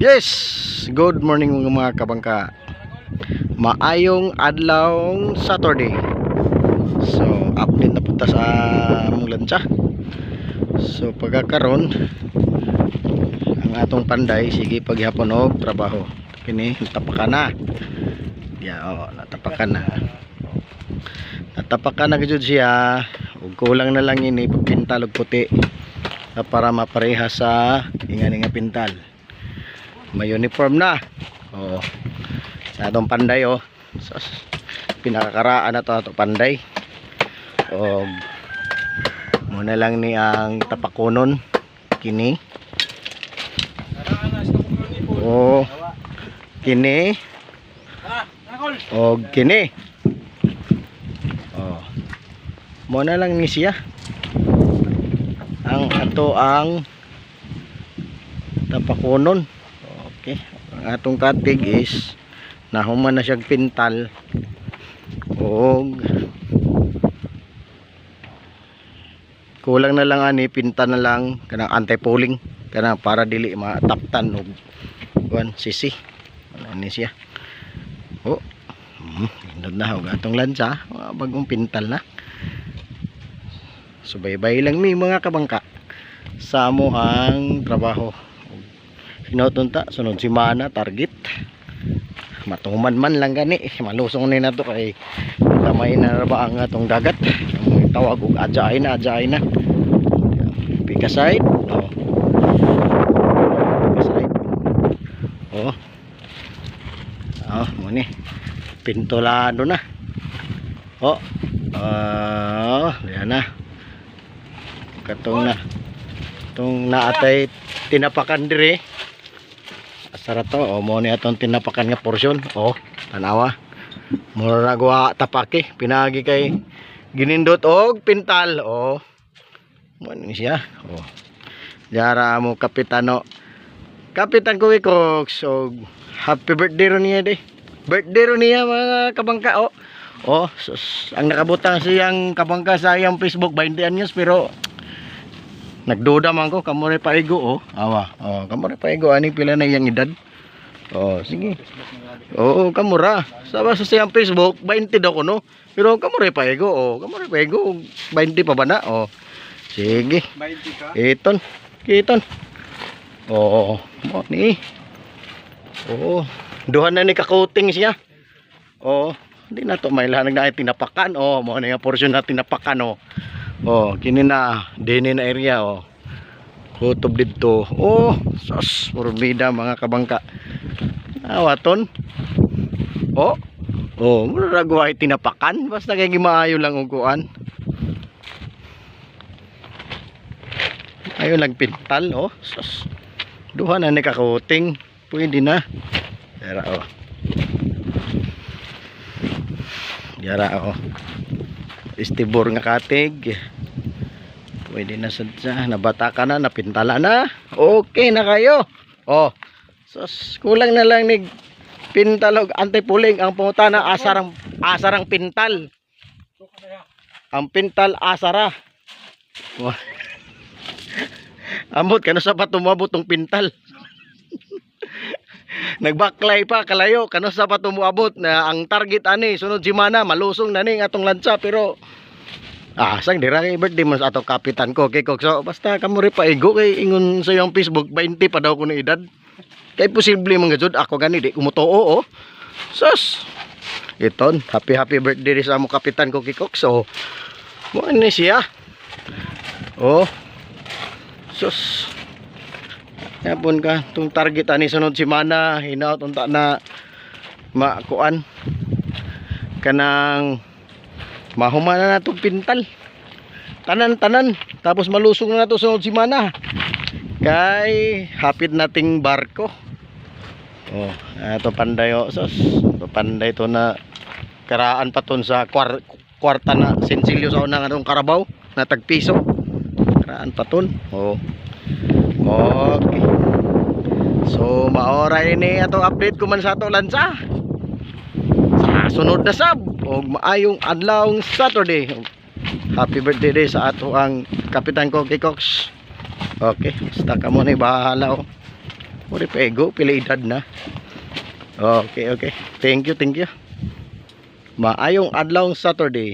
Yes, good morning mga kabangka. Maayong adlawng Saturday. So, update na punta sa Mulansya. So, pagkakaroon ang atong panday sige paghapon og trabaho. Kini natapakan na. Natapakan na. Natapakan na gyud siya. Ug kulang na lang ini pagpintal og puti para mapareha sa inga pintal. May uniform na. Oo. Sa atong panday so, pinakakaraan na to panday. O muna lang ni ang tapakunon kini. O kini. O kini. O muna lang ni siya. Ang ato ang tapakunon. Okay, ang atong katig is nahuman na siyang pintal og kulang na lang ani pintal na lang kanang anti-pulling kanang para dili mataptan og sisi ani siya. Indot na og atong lansa, bagong pintal na. Subaybay lang mi mga kabangka sa amuhang trabaho. Hinotunta sunod semana target matuman man lang gani malusong ni nato kay tamay na ba ang atong dagat tawag og ajay na pikaside pikaside mo ni pintolado na yan na katong na itong naatay tinapakan dire asara to mo ni atong tinapakan nga porsyon tanawa mura gwa tapake pinagi kay ginindot og pintal mo ni siya yara mo kapitan ko so happy birthday ro niya birthday ro niya mga kabangka ang nakabutang siyang kabangka sa iyang Facebook 20 anyos pero nagduda man ko kamo ray paigo kamo ray paigo ani pila na iyang edad sige kamo ra sa siyang Facebook 20 daw ko no pero kamo ray paigo 20 pa ba na sige 20 ka kiton mo ni duha na ni ka-coating siya hindi na to may lahanag na ay tinapakan mo na yung portion na tinapakan kini na dini na area kutob dito sus morbida mga kabangka awaton mura guway tinapakan basta kay gimaayo lang og kuan ayo lang pintal sus duha na ni kakuting pwede na yara istibor nga katig pwede na sadya nabata na napintala na okay na kayo sus kulang na lang ni pintal og anti-pulling ang pungutana asarang pintal ang pintal asara amot kano sa patumabot tong pintal nagbaklay pa kalayo kano sa patumuabot na ang target ani sunod semana malusong na ning atong lansa pero sang dira kay birthday mo sa ato kapitan ko kay so basta kamo ri paigo kay ingon sa iyang Facebook 20 pa daw ko na edad kay posible man gud ako gani di kumutuo sus iton happy birthday sa amo kapitan ko kikok so mo ni siya sus yapon ka tung target ani sunod semana hinaut unta na makuan kanang mahuman na natong pintal tanan tapos malusong na nato sunod semana kay hapit nating barko ato panday sos to panday to na karaan paton sa kwarta na sensilyo sa unang atong karabaw na tagpiso karaan paton okay so maora ini atong update ko man sa ato lansa sa sunod na sab maayong adlawng Saturday happy birthday sa ato ang kapitan ko kay Cox Okay, basta ka muna bahala Uri pego, pila edad na. Okay, okay. Thank you, thank you. Maayong adlaw Saturday.